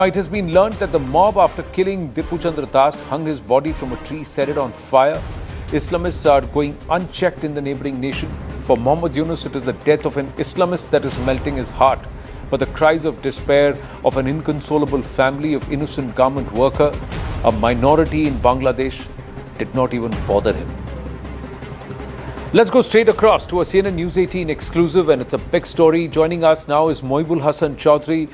It has been learnt that the mob, after killing Dipu Chandra Das, hung his body from a tree, set it on fire. Islamists are going unchecked in the neighbouring nation. For Mohammed Yunus, it is the death of an Islamist that is melting his heart. But the cries of despair of an inconsolable family of innocent garment worker, a minority in Bangladesh, did not even bother him. Let's go straight across to a CNN News 18 exclusive, and it's a big story. Joining us now is Moibul Hassan Chaudhry.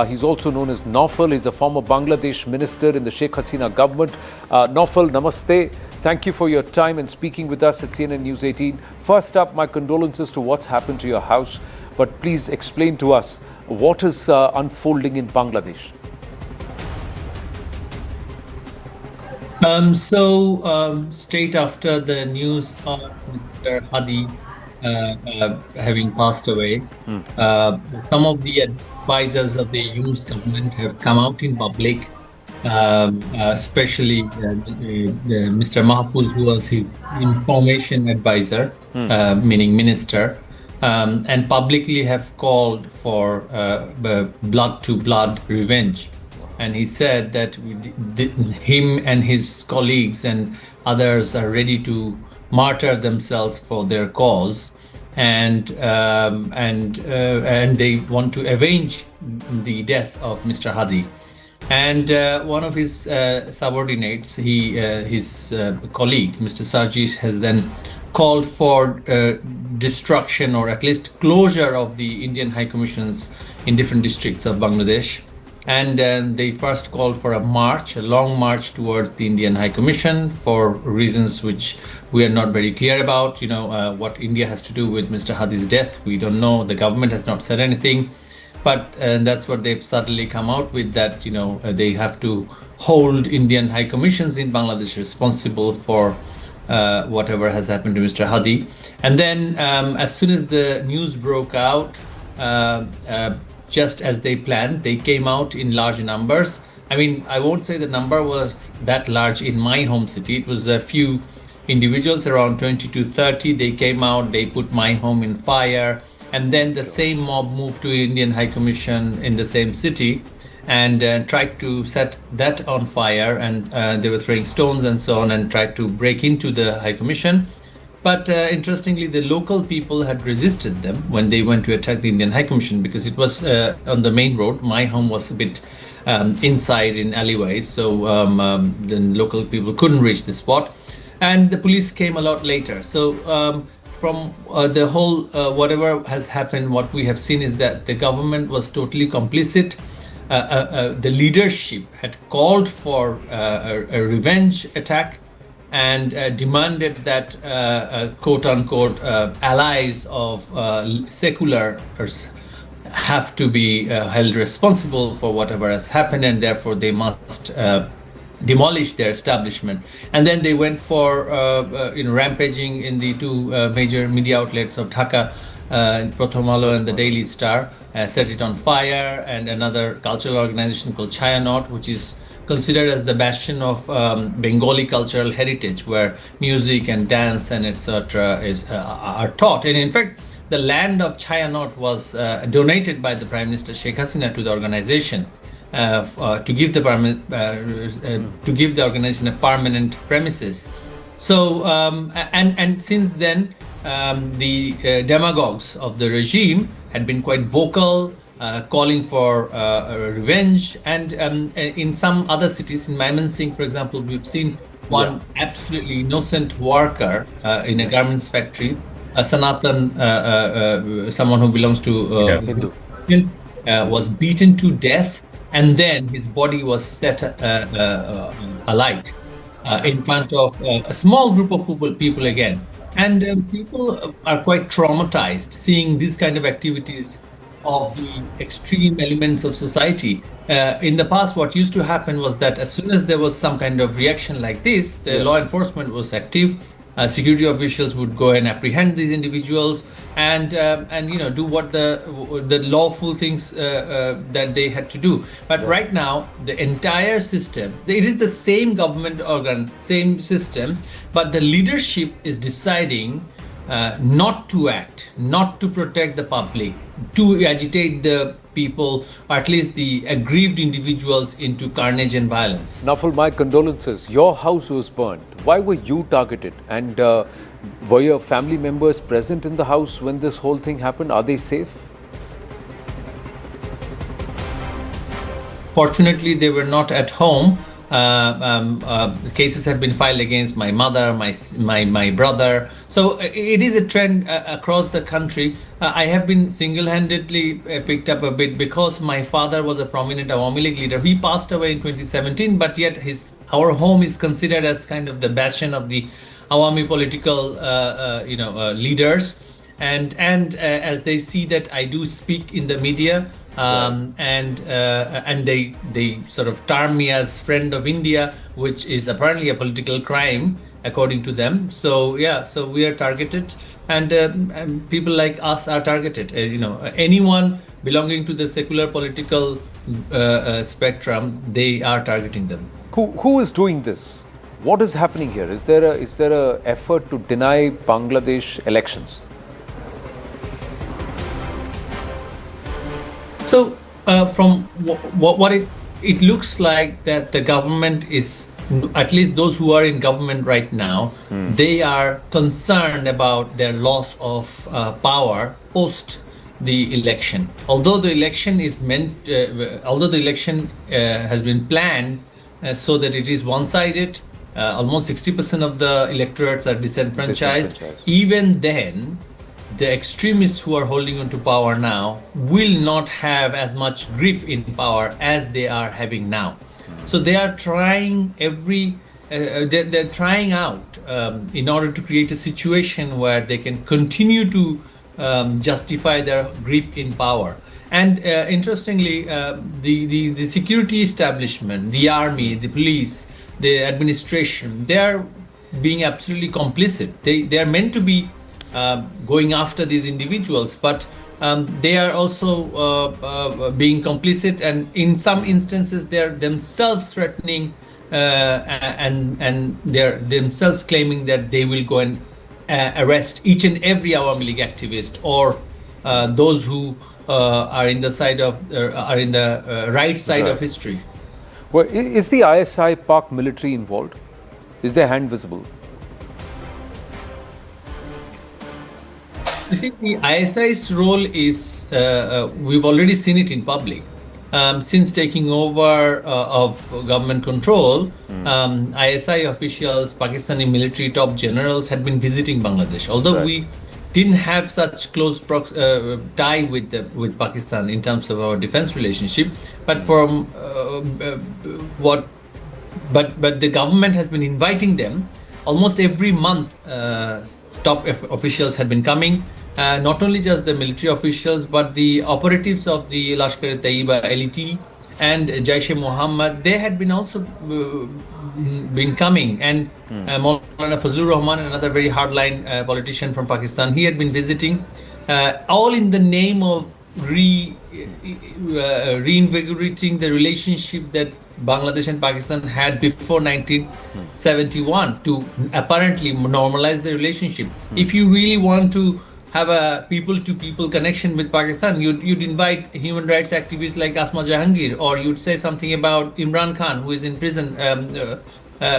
He's also known as Naufal. He's a former Bangladesh minister in the Sheikh Hasina government. Naufal, namaste. Thank you for your time and speaking with us at CNN News 18. First up, my condolences to what's happened to your house. But please explain to us what is unfolding in Bangladesh. Straight after the news of Mr. Hadi having passed away, some of the advisors of the Yunus government have come out in public, especially Mr. Mahfouz, who was his information advisor, meaning minister, and publicly have called for blood-to-blood revenge. And he said that him and his colleagues and others are ready to martyr themselves for their cause, and they want to avenge the death of Mr. Hadi. And one of his subordinates, his colleague, Mr. Sarjis, has then called for destruction or at least closure of the Indian High Commissions in different districts of Bangladesh. And they first called for a long march towards the Indian High Commission for reasons which we are not very clear about. You know, what India has to do with Mr. Hadi's death, we don't know. The government has not said anything. But that's what they've suddenly come out with, that, you know, they have to hold Indian High Commissions in Bangladesh responsible for whatever has happened to Mr. Hadi. And then as soon as the news broke out, just as they planned, they came out in large numbers. I mean, I won't say the number was that large in my home city. It was a few individuals, around 20 to 30. They came out, they put my home in fire. And then the same mob moved to Indian High Commission in the same city and tried to set that on fire. And they were throwing stones and so on and tried to break into the High Commission. But interestingly, the local people had resisted them when they went to attack the Indian High Commission, because it was on the main road. My home was a bit inside in alleyways, so the local people couldn't reach the spot. And the police came a lot later. So from the whole, whatever has happened, what we have seen is that the government was totally complicit. The leadership had called for a revenge attack and demanded that quote-unquote allies of seculars have to be held responsible for whatever has happened, and therefore they must demolish their establishment. And then they went for rampaging in the two major media outlets of Dhaka, Prothom Alo and the Daily Star, set it on fire, and another cultural organization called Chayanot, which is considered as the bastion of Bengali cultural heritage, where music and dance and etc. are taught. And in fact, the land of Chayanot was donated by the Prime Minister Sheikh Hasina to the organization to give the organization a permanent premises. So and since then, the demagogues of the regime had been quite vocal, calling for revenge. And in some other cities, in Mymensingh, for example, we've seen one absolutely innocent worker in a garments factory, a Sanatan, someone who belongs to Hindu, was beaten to death, and then his body was set alight in front of a small group of people again. And people are quite traumatized seeing these kind of activities of the extreme elements of society. In the past, what used to happen was that as soon as there was some kind of reaction like this, the law enforcement was active. Security officials would go and apprehend these individuals and do what the lawful things that they had to do. But right now, the entire system, it is the same government organ, same system, but the leadership is deciding not to act, not to protect the public, to agitate the people, or at least the aggrieved individuals, into carnage and violence. Naful, my condolences. Your house was burnt. Why were you targeted? And were your family members present in the house when this whole thing happened? Are they safe? Fortunately, they were not at home. Cases have been filed against my mother, my brother. So it is a trend across the country. I have been single-handedly picked up a bit because my father was a prominent Awami League leader. He passed away in 2017, but yet our home is considered as kind of the bastion of the Awami political leaders. And as they see that I do speak in the media, and they sort of term me as friend of India, which is apparently a political crime according to them. So yeah, so we are targeted, and people like us are targeted. Anyone belonging to the secular political spectrum, they are targeting them. Who is doing this? What is happening here? Is there a effort to deny Bangladesh elections? So from what it looks like, that the government is, at least those who are in government right now, they are concerned about their loss of power post the election. Although the election has been planned so that it is one-sided, almost 60% of the electorates are disenfranchised. Even then, the extremists who are holding on to power now will not have as much grip in power as they are having now. So they are trying they're trying out in order to create a situation where they can continue to justify their grip in power. And interestingly, the security establishment, the army, the police, the administration, they are being absolutely complicit. They are meant to be going after these individuals, but they are also being complicit, and in some instances they are themselves threatening and they're themselves claiming that they will go and arrest each and every Awami League activist, or those who are in the right side of history. Well, is the ISI Pak military involved? Is their hand visible? You see, the ISI's role is, we've already seen it in public. Since taking over of government control, ISI officials, Pakistani military top generals had been visiting Bangladesh. Although we didn't have such close tie with Pakistan in terms of our defense relationship, but but the government has been inviting them almost every month. Top officials had been coming. Not only just the military officials, but the operatives of the Lashkar-e-Taiba, LET, and Jaish-e-Mohammed, they had been also been coming. And Maulana Fazlur Rahman, another very hardline politician from Pakistan, he had been visiting, all in the name of reinvigorating the relationship that Bangladesh and Pakistan had before 1971, to apparently normalize the relationship. If you really want to have a people-to-people connection with Pakistan, you'd invite human rights activists like Asma Jahangir, or you'd say something about Imran Khan, who is in prison,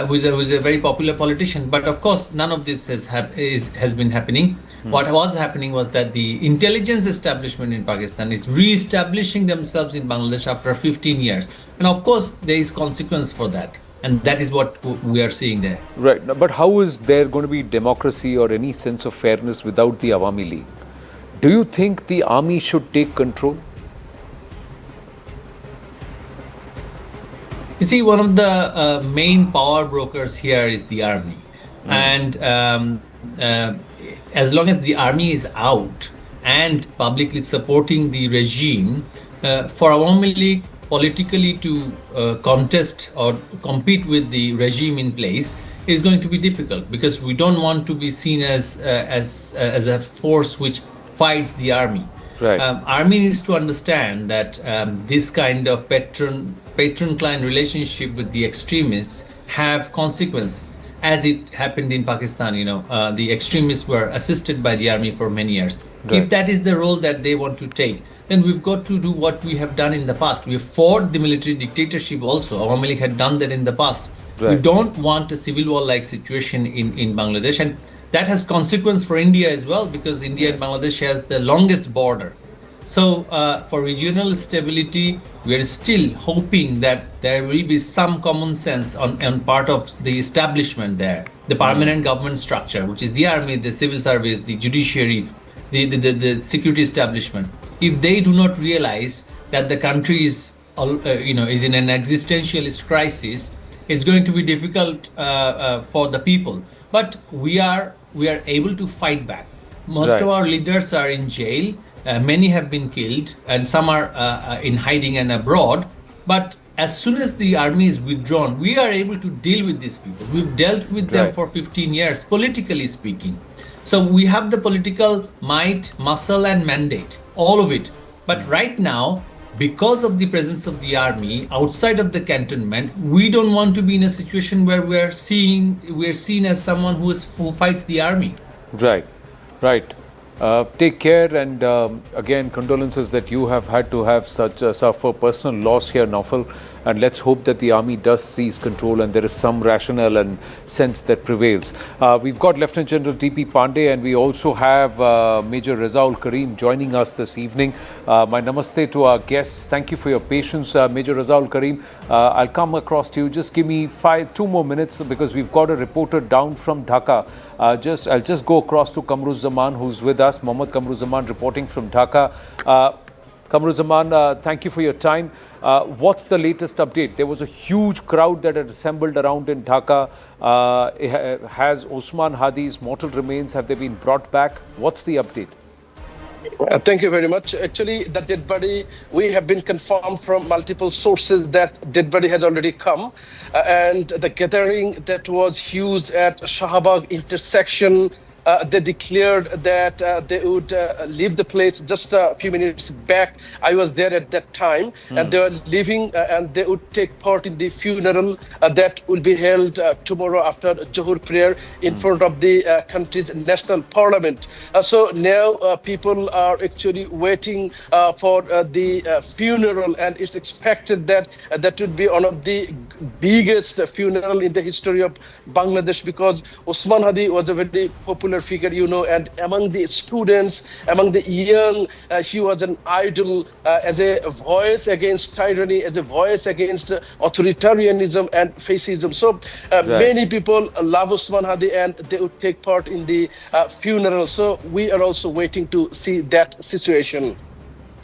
who's a very popular politician. But of course, none of this has been happening. What was happening was that the intelligence establishment in Pakistan is re-establishing themselves in Bangladesh after 15 years. And of course, there is consequence for that. And that is what we are seeing there. Right. But how is there going to be democracy or any sense of fairness without the Awami League? Do you think the army should take control? You see, one of the main power brokers here is the army. And as long as the army is out and publicly supporting the regime, for Awami League politically to contest or compete with the regime in place is going to be difficult, because we don't want to be seen as a force which fights the army. Right. Army needs to understand that this kind of patron-client relationship with the extremists have consequence. as it happened in Pakistan. The extremists were assisted by the army for many years. Right. If that is the role that they want to take, then we've got to do what we have done in the past. We have fought the military dictatorship also. Awami League had done that in the past. We Right. don't want a civil war-like situation in Bangladesh, and that has consequence for India as well, because India and Bangladesh has the longest border. So for regional stability, we are still hoping that there will be some common sense on part of the establishment there, the permanent government structure, which is the army, the civil service, the judiciary, the security establishment. If they do not realize that the country is is in an existentialist crisis, it's going to be difficult for the people. But we are able to fight back. Most Right. of our leaders are in jail. Many have been killed, and some are in hiding and abroad. But as soon as the army is withdrawn, we are able to deal with these people. We've dealt with them Right. for 15 years, politically speaking. So we have the political might, muscle, and mandate, all of it. But right now, because of the presence of the army outside of the cantonment, we don't want to be in a situation where we're seen as someone who fights the army. Right, right. Take care, and again, condolences that you have had to have suffer personal loss here, Naufal. And let's hope that the army does seize control and there is some rationale and sense that prevails. We've got Lieutenant General T.P. Pandey, and we also have Major Razaul Karim joining us this evening. My namaste to our guests. Thank you for your patience, Major Razaul Karim. I'll come across to you. Just give me 2 more minutes, because we've got a reporter down from Dhaka. I'll just go across to Kamruzzaman, who's with us. Mohammad Kamruzzaman reporting from Dhaka. Kamruzzaman, thank you for your time. What's the latest update? There was a huge crowd that had assembled around in Dhaka. Has Osman Hadi's mortal remains, have they been brought back? What's the update? Thank you very much. Actually, the dead body, we have been confirmed from multiple sources that dead body has already come. And the gathering that was huge at Shahabag intersection, they declared that they would leave the place just a few minutes back. I was there at that time, and they were leaving, and they would take part in the funeral that will be held tomorrow after Johur prayer in front of the country's national parliament. So now people are actually waiting for the funeral, and it's expected that that would be one of the biggest funeral in the history of Bangladesh, because Osman Hadi was a very popular figure, and among the students, among the young, he was an idol as a voice against tyranny, as a voice against authoritarianism and fascism. So many people love Osman Hadi, and they would take part in the funeral. So we are also waiting to see that situation.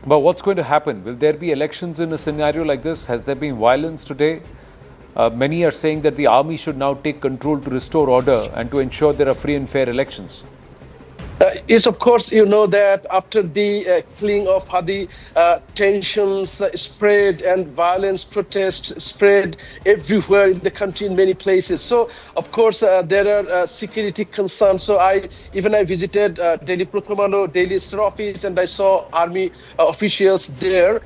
But what's going to happen? Will there be elections in a scenario like this? Has there been violence today? Many are saying that the army should now take control to restore order and to ensure there are free and fair elections. Yes, of course, you know that after the killing of Hadi, tensions spread and violence, protests spread everywhere in the country, in many places. So, of course, there are security concerns. So I visited Delhi Prokramalo, Delhi Star Office, and I saw army officials there.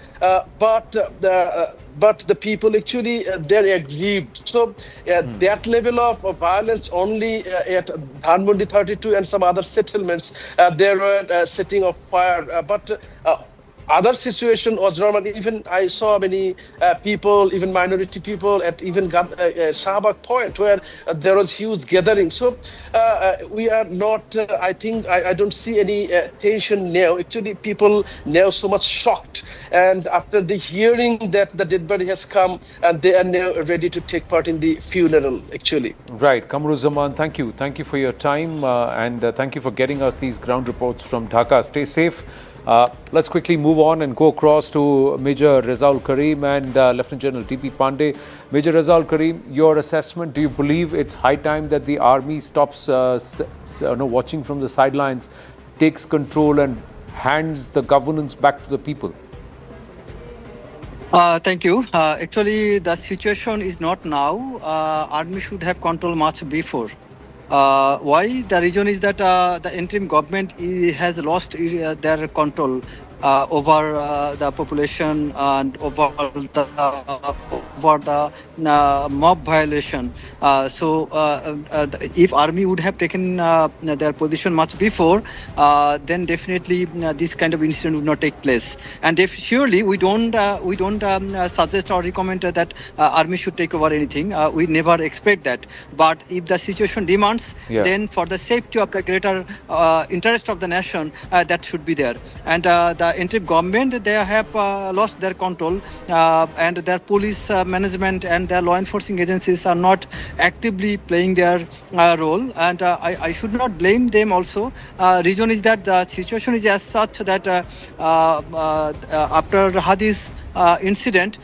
But the people actually, they're aggrieved. So that level of violence only at Dhanmondi 32 and some other settlements, there were setting of fire. But other situation was normal. Even I saw many people, even minority people, at even Shahabag Point, where there was huge gathering. So we are not, I don't see any tension now. Actually, people now so much shocked. And after the hearing that the dead body has come, and they are now ready to take part in the funeral, actually. Right. Kamruzzaman, thank you. Thank you for your time, and thank you for getting us these ground reports from Dhaka. Stay safe. Let's quickly move on and go across to Major Razaul Karim and Lieutenant General T.P. Pandey. Major Razaul Karim, your assessment, do you believe it's high time that the army stops watching from the sidelines, takes control and hands the governance back to the people? Thank you. Actually, the situation is not now. Army should have control much before. Why? The reason is that the interim government has lost their control over the population and over the mob violation. If army would have taken their position much before, then definitely this kind of incident would not take place. And if surely we don't suggest or recommend that army should take over anything. We never expect that. But if the situation demands, then for the safety of the greater interest of the nation, that should be there. And the interim government, they have lost their control, and their police management and their law enforcing agencies are not actively playing their role. And I should not blame them also. Reason is that the situation is as such that after Hadi's incident,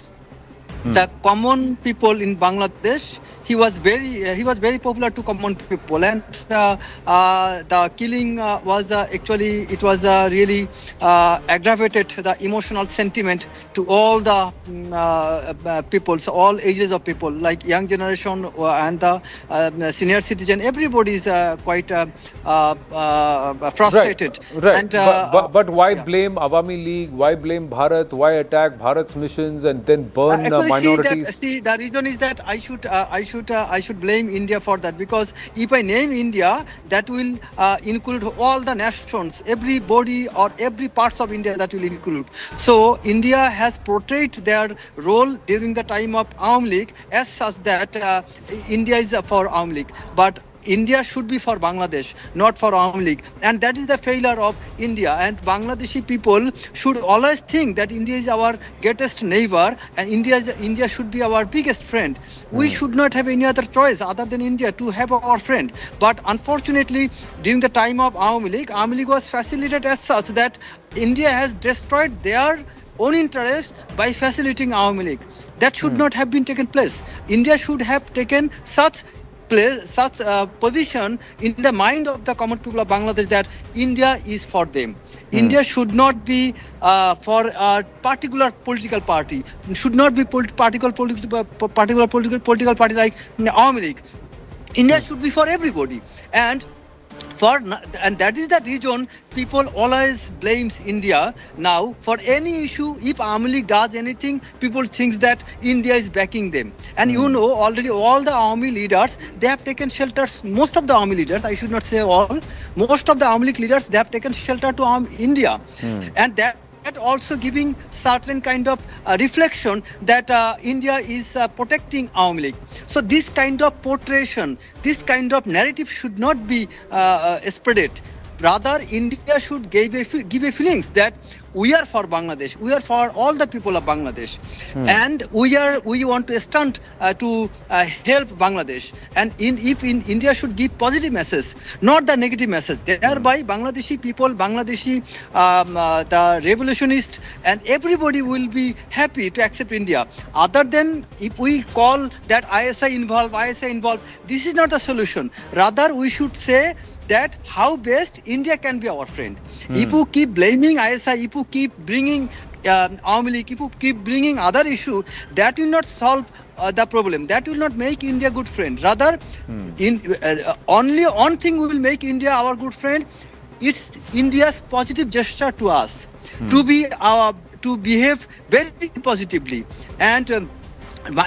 the common people in Bangladesh, he was very popular to common people, and the killing was actually, it was really aggravated the emotional sentiment to all the people, so all ages of people, like young generation and the senior citizen. Everybody is quite frustrated. Right. And, but why blame Awami League? Why blame Bharat? Why attack Bharat's missions and then burn minorities? See, the reason is that I should blame India for that, because if I name India, that will include all the nations, everybody or every parts of India, that will include. So India has portrayed their role during the time of Awami League as such that India is for Awami League, but India should be for Bangladesh, not for Awami League. And that is the failure of India. And Bangladeshi people should always think that India is our greatest neighbor, and India should be our biggest friend. We should not have any other choice other than India to have our friend. But unfortunately, during the time of Awami League was facilitated as such that India has destroyed their own interest by facilitating Awami League. That should not have been taken place. India should have taken such position in the mind of the common people of Bangladesh that India is for them. India should not be for a particular political party. Should not be particular political party like Awami League. India should be for everybody. And that is the reason people always blames India now for any issue. If Awami League does anything, people think that India is backing them. And you know, already all the Awami leaders, they have taken shelters. Most of the Awami leaders, I should not say all, most of the Awami League leaders, they have taken shelter to India. And that also giving certain kind of reflection that India is protecting Awami League. So this kind of portrayal, this kind of narrative should not be spreaded. Rather, India should give a feelings that we are for Bangladesh, we are for all the people of Bangladesh, and we want to stand to help Bangladesh. And if India should give positive message, not the negative message. Thereby, Bangladeshi people, the revolutionists, and everybody will be happy to accept India. Other than if we call that ISI involved, this is not a solution. Rather, we should say that how best India can be our friend. If you keep blaming ISI, if you keep bringing Awami League, if you keep bringing other issue, that will not solve the problem. That will not make India good friend. Rather, only one thing will make India our good friend. It's India's positive gesture to us, to behave very positively, and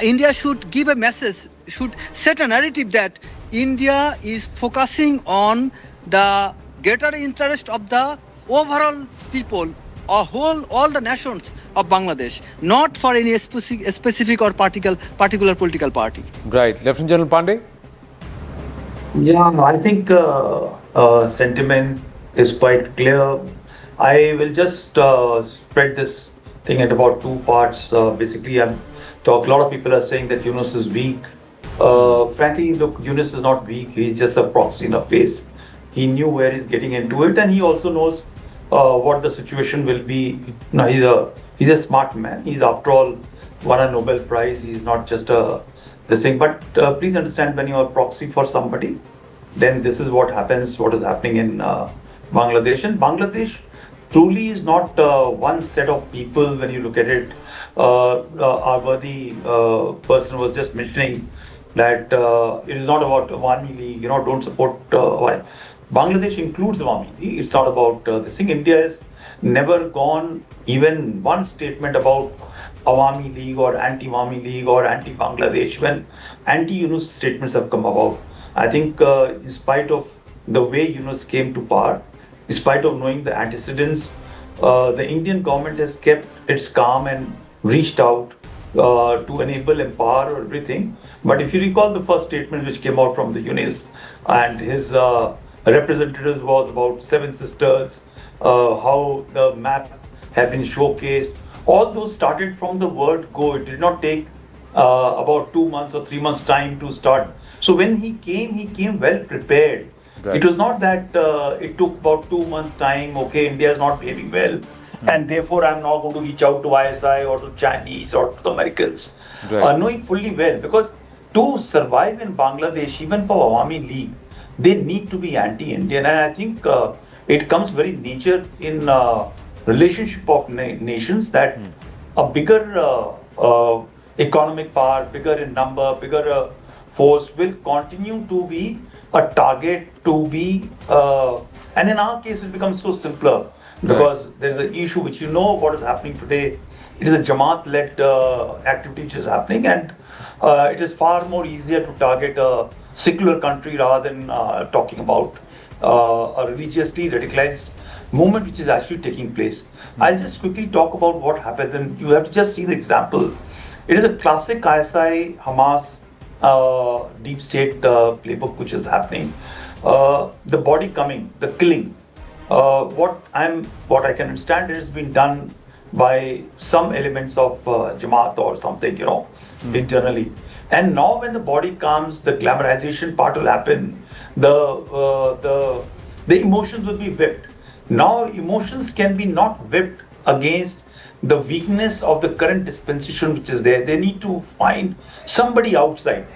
India should give a message, should set a narrative that India is focusing on the greater interest of the overall people, all the nations of Bangladesh, not for any specific or particular political party. Right. Lieutenant General Pandey? Yeah, I think sentiment is quite clear. I will just spread this thing at about two parts. Basically, a lot of people are saying that Yunus is weak. Frankly, look, Yunus is not weak. He's just a proxy in a face. He knew where he's getting into it, and he also knows what the situation will be. No, he's a smart man. He's, after all, won a Nobel Prize. He's not just this thing. But please understand, when you are a proxy for somebody, then this is what happens. What is happening in Bangladesh? And Bangladesh truly is not one set of people. When you look at it, our worthy person was just mentioning that it is not about Awami League, don't support Bangladesh includes Awami League. It's not about this thing. India has never gone even one statement about Awami League or anti-Awami League or anti-Bangladesh, when anti-Yunus statements have come about. I think in spite of the way Yunus came to power, in spite of knowing the antecedents, the Indian government has kept its calm and reached out to enable, empower everything. But if you recall the first statement which came out from the Yunus and his representatives was about seven sisters, how the map have been showcased. All those started from the word go. It did not take about 2 months or 3 months time to start. So when he came well prepared. Right. It was not that it took about 2 months time. Okay, India is not behaving well, and therefore I'm not going to reach out to ISI or to Chinese or to the Americans. Right. Knowing fully well, because to survive in Bangladesh, even for Awami League, they need to be anti-Indian, and I think it comes very nature in relationship of nations that a bigger economic power, bigger in number, bigger force will continue to be a target to be, and in our case it becomes so simpler because there's an issue which you know what is happening today. It is a Jamaat-led activity which is happening, and it is far more easier to target a secular country rather than talking about a religiously radicalized movement which is actually taking place. I'll just quickly talk about what happens, and you have to just see the example. It is a classic ISI Hamas deep state playbook which is happening. The body coming, the killing. What I can understand, it has been done by some elements of Jamaat or something, internally. And now when the body comes, the glamorization part will happen. The emotions will be whipped. Now emotions can be not whipped against the weakness of the current dispensation which is there. They need to find somebody outside,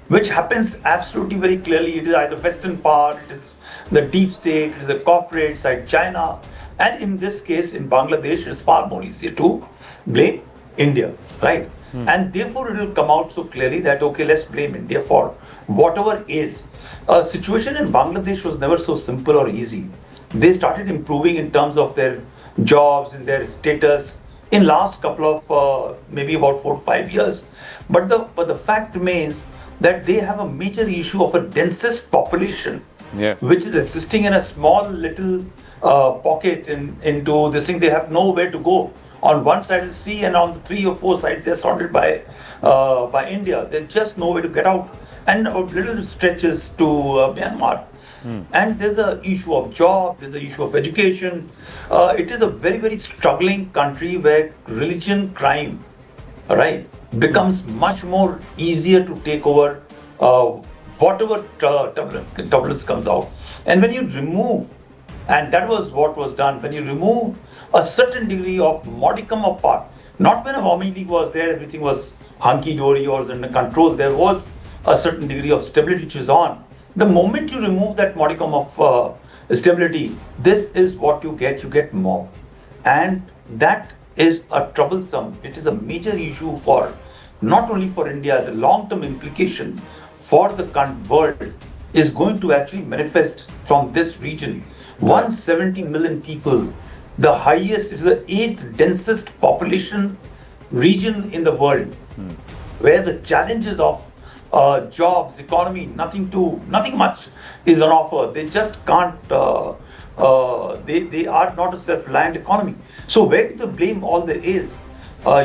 which happens absolutely very clearly. It is either Western power, it is the deep state, it is the corporate side, China. And in this case, in Bangladesh, it's far more easier to blame India, right? And therefore, it will come out so clearly that, okay, let's blame India for whatever is. Situation in Bangladesh was never so simple or easy. They started improving in terms of their jobs and their status in last couple of maybe about 4 to 5 years. But the fact remains that they have a major issue of a densest population, which is existing in a small little pocket into this thing. They have nowhere to go. On one side is sea, and on the 3 or 4 sides they're surrounded by India. There's just nowhere to get out, and about little stretches to Myanmar. And there's an issue of job, there's an issue of education. It is a very, very struggling country where religion, crime, right, becomes much more easier to take over whatever turbulence comes out. And when you remove, and that was what was done, when you remove a certain degree of modicum of power, not when Awami League was there, everything was hunky-dory or was under control, there was a certain degree of stability which is on. The moment you remove that modicum of stability, this is what you get mob. And that is a troublesome, it is a major issue for, not only for India, the long-term implication for the world is going to actually manifest from this region. 170 million people, the highest, it is the 8th densest population region in the world, where the challenges of jobs, economy, nothing much is on offer. They just can't, they are not a self-reliant economy. So where do they blame all the ills?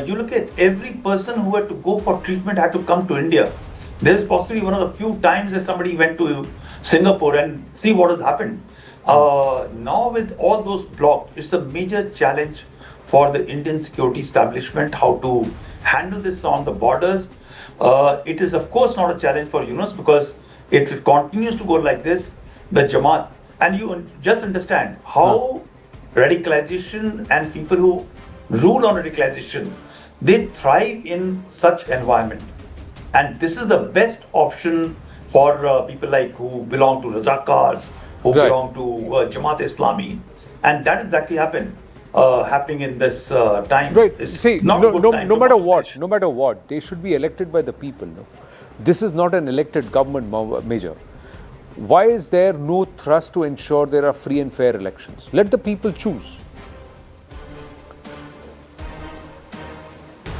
You look at every person who had to go for treatment had to come to India. This is possibly one of the few times that somebody went to Singapore and see what has happened. Now with all those blocked, it's a major challenge for the Indian security establishment how to handle this on the borders. It is of course not a challenge for Yunus, because if it continues to go like this, the Jamaat, and you just understand how radicalization and people who rule on radicalization, they thrive in such environment. And this is the best option for people like who belong to Razakars, who belong to Jamaat Islami, and that exactly happening in this time. Right. It's See, not no, a good no, time no to matter Bangladesh. what, they should be elected by the people. No? This is not an elected government, Major. Why is there no thrust to ensure there are free and fair elections? Let the people choose.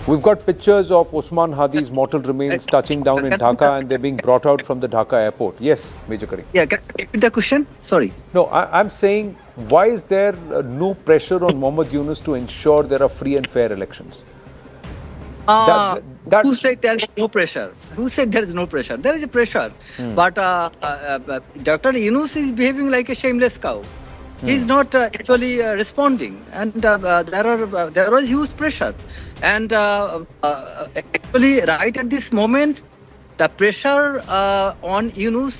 We've got pictures of Osman Hadi's mortal remains touching down in Dhaka and they're being brought out from the Dhaka airport. Yes, Major Karim. Yeah, can you repeat the question? Sorry. No, I'm saying, why is there no pressure on Mohammad Yunus to ensure there are free and fair elections? Who said there is no pressure? Who said there is no pressure? There is a pressure. But Dr. Yunus is behaving like a shameless cow. He's not actually responding. And there was huge pressure. And actually, right at this moment, the pressure on Yunus,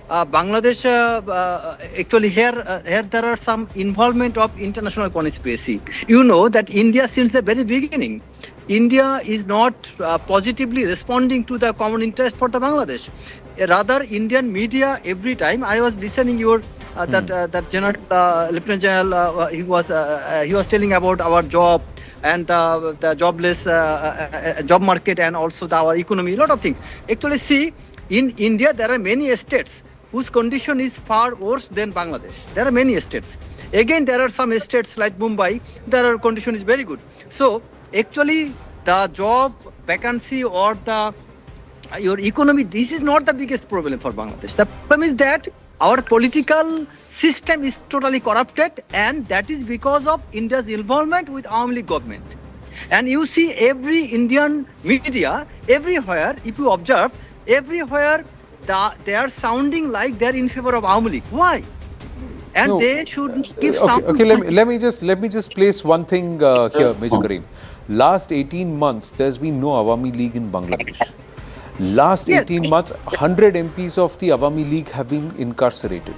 Bangladesh, actually here there are some involvement of international conspiracy. You know that India, since the very beginning, India is not positively responding to the common interest for the Bangladesh. Rather, Indian media every time I was listening your that General Lieutenant General he was telling about our job and the jobless job market and also our economy, a lot of things. Actually, see, in India there are many states whose condition is far worse than Bangladesh. There are many states. Again, there are some states like Mumbai, their condition is very good. So actually, the job vacancy or the your economy, this is not the biggest problem for Bangladesh. The problem is that our political system is totally corrupted, and that is because of India's involvement with Awami League government. And you see every Indian media, everywhere, if you observe, everywhere they are sounding like they are in favor of Awami League. Why? And No. they should give some... Okay, let me just place one thing here, Major Karim. Last 18 months, there's been no Awami League in Bangladesh. Last 18 months, 100 MPs of the Awami League have been incarcerated.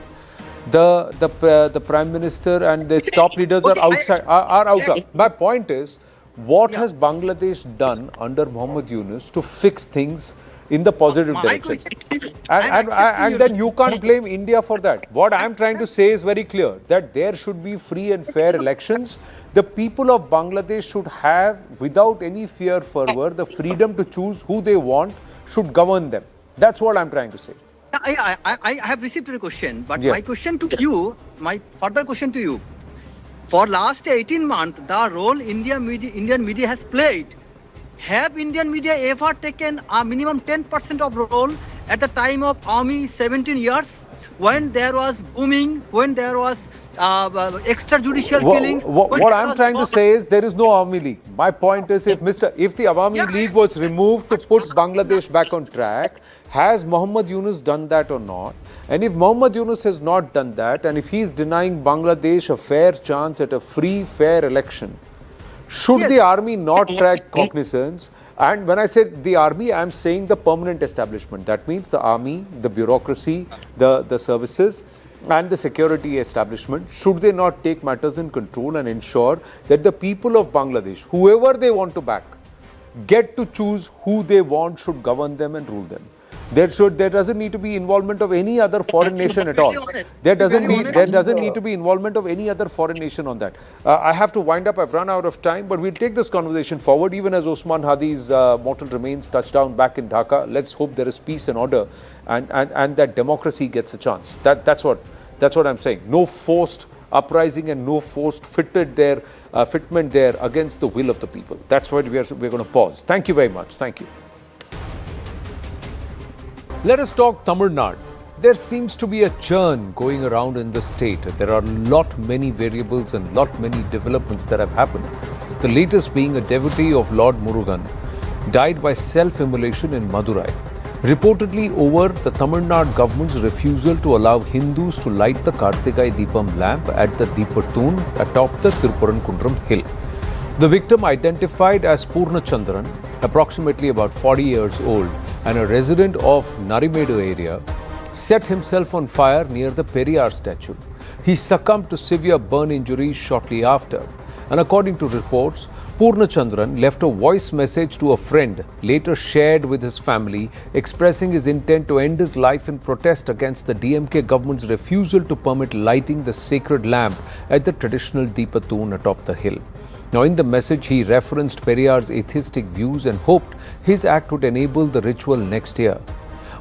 The Prime Minister and the top leaders are outside, are out. My point is, what has Bangladesh done under Mohammad Yunus to fix things in the positive direction? And then you can't blame India for that. What I'm trying to say is very clear, that there should be free and fair elections. The people of Bangladesh should have, without any fear further, the freedom to choose who they want should govern them. That's what I'm trying to say. I have received your question, but Yeah. my question to you, my further question to you, for last 18 months, the role Indian media has played, have Indian media ever taken a minimum 10% of role at the time of Army 17 years, when there was booming, when there was extrajudicial killings? What I'm trying to say is there is no Awami League. My point is, if the Awami League was removed to put Bangladesh back on track, has Mohammad Yunus done that or not? And if Mohammad Yunus has not done that, and if he is denying Bangladesh a fair chance at a free, fair election, should the army not track cognizance? And when I said the army, I'm saying the permanent establishment. That means the army, the bureaucracy, the services, and the security establishment, should they not take matters in control and ensure that the people of Bangladesh, whoever they want to back, get to choose who they want should govern them and rule them? There doesn't need to be involvement of any other foreign nation at all. There doesn't need to be involvement of any other foreign nation on that. I have to wind up. I've run out of time, but we'll take this conversation forward even as Osman Hadi's mortal remains touch down back in Dhaka. Let's hope there is peace and order, and that democracy gets a chance. That's what I'm saying. No forced uprising and no forced fitment there against the will of the people. That's why we're going to pause. Thank you very much. Thank you. Let us talk Tamil Nadu. There seems to be a churn going around in the state. There are many variables and many developments that have happened. The latest being a devotee of Lord Murugan died by self-immolation in Madurai. Reportedly over the Tamil Nadu government's refusal to allow Hindus to light the Kartigai Deepam lamp at the Deepathoon atop the Tirupurankundram hill. The victim, identified as Purna Chandran, approximately about 40 years old and a resident of Narimedu area, set himself on fire near the Periyar statue. He succumbed to severe burn injuries shortly after. And according to reports, Purna Chandran left a voice message to a friend, later shared with his family, expressing his intent to end his life in protest against the DMK government's refusal to permit lighting the sacred lamp at the traditional Deepathoon atop the hill. Now, in the message, he referenced Periyar's atheistic views and hoped his act would enable the ritual next year.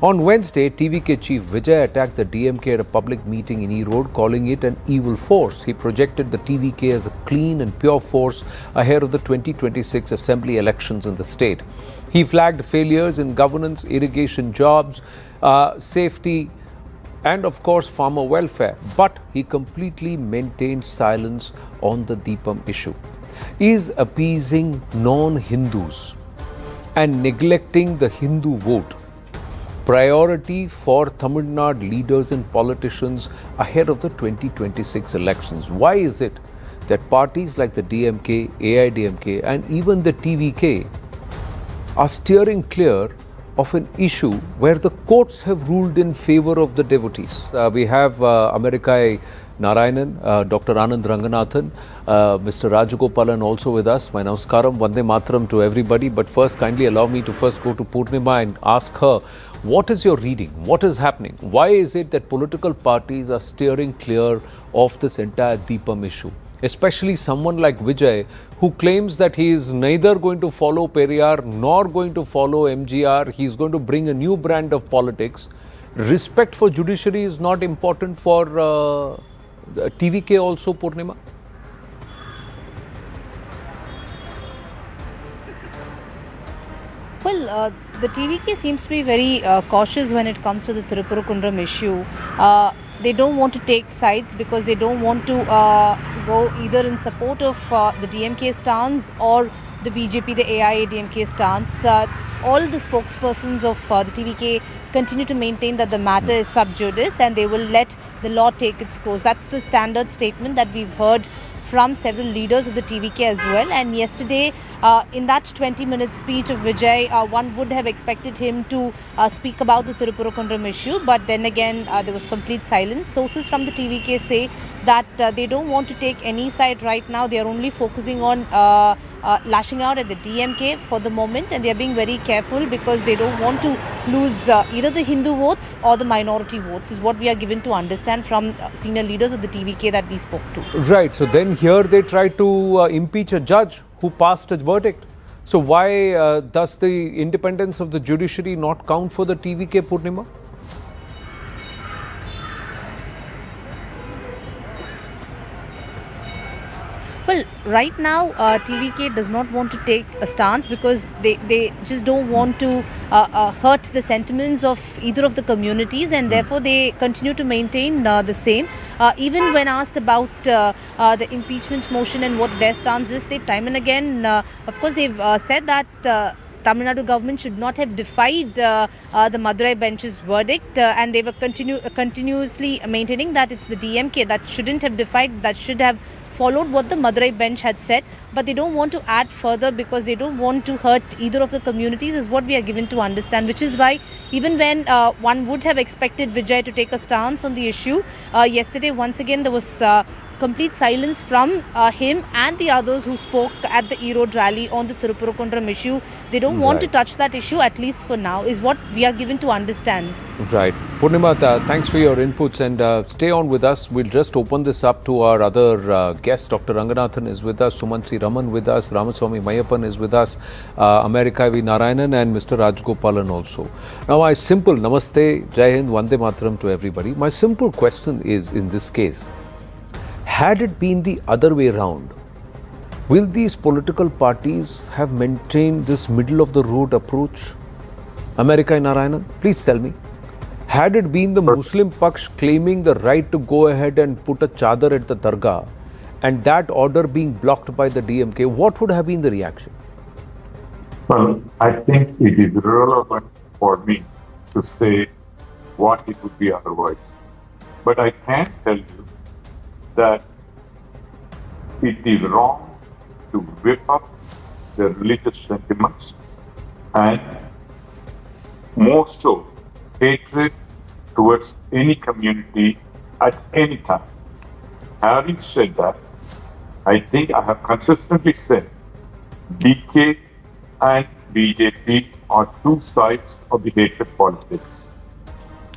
On Wednesday, TVK chief Vijay attacked the DMK at a public meeting in Erode, calling it an evil force. He projected the TVK as a clean and pure force ahead of the 2026 assembly elections in the state. He flagged failures in governance, irrigation jobs, safety, and of course farmer welfare. But he completely maintained silence on the Deepam issue. He is appeasing non-Hindus and neglecting the Hindu vote. Priority for Tamil Nadu leaders and politicians ahead of the 2026 elections. Why is it that parties like the DMK, AIDMK and even the TVK are steering clear of an issue where the courts have ruled in favor of the devotees? We have Amerikai Narayanan, Dr. Anand Ranganathan, Mr. Rajagopalan also with us. My namaskaram, Vande Mataram to everybody. But first, kindly allow me to first go to Purnima and ask her, what is your reading? What is happening? Why is it that political parties are steering clear of this entire Deepam issue? Especially someone like Vijay, who claims that he is neither going to follow Periyar nor going to follow MGR. He is going to bring a new brand of politics. Respect for judiciary is not important for TVK also, Purnima? Well, the TVK seems to be very cautious when it comes to the Tirupurukundram issue. They don't want to take sides because they don't want to go either in support of the DMK stance or the BJP, the AIADMK stance. All the spokespersons of the TVK continue to maintain that the matter is sub judice and they will let the law take its course. That's the standard statement that we've heard from several leaders of the TVK as well. And yesterday, in that 20-minute speech of Vijay, one would have expected him to speak about the Tirupurukundram issue, but then again, there was complete silence. Sources from the TVK say that they don't want to take any side right now. They are only focusing on lashing out at the DMK for the moment, and they are being very careful because they don't want to lose either the Hindu votes or the minority votes, is what we are given to understand from senior leaders of the TVK that we spoke to. Right. So then here they try to impeach a judge who passed a verdict. So why does the independence of the judiciary not count for the TVK, Purnima? Well, right now, TVK does not want to take a stance because they just don't want to hurt the sentiments of either of the communities, and therefore they continue to maintain the same. Even when asked about the impeachment motion and what their stance is, they've time and again, of course, they've said that Tamil Nadu government should not have defied the Madurai bench's verdict, and they were continuously maintaining that it's the DMK that shouldn't have defied, that should have followed what the Madurai bench had said, but they don't want to add further because they don't want to hurt either of the communities, is what we are given to understand, which is why even when one would have expected Vijay to take a stance on the issue, yesterday once again there was complete silence from him and the others who spoke at the Erode rally on the Tirupurukundram issue. They don't want to touch that issue, at least for now, is what we are given to understand. Right. Purnima, thanks for your inputs, and stay on with us. We'll just open this up to our other guests. Dr. Ranganathan is with us, Sumantri Raman with us, Ramaswamy Mayappan is with us, Amerikai V. Narayanan and Mr. Rajgopalan also. Now my simple, Namaste, Jai Hind, Vande Mataram to everybody. My simple question is, in this case, had it been the other way around, will these political parties have maintained this middle of the road approach? Amerikai Narayanan, please tell me. Had it been the Muslim Paksh claiming the right to go ahead and put a chadar at the dargah and that order being blocked by the DMK, what would have been the reaction? Well, I think it is irrelevant for me to say what it would be otherwise. But I can tell you that it is wrong to whip up the religious sentiments and more so hatred towards any community at any time. Having said that, I think I have consistently said DK and BJP are two sides of the hatred politics.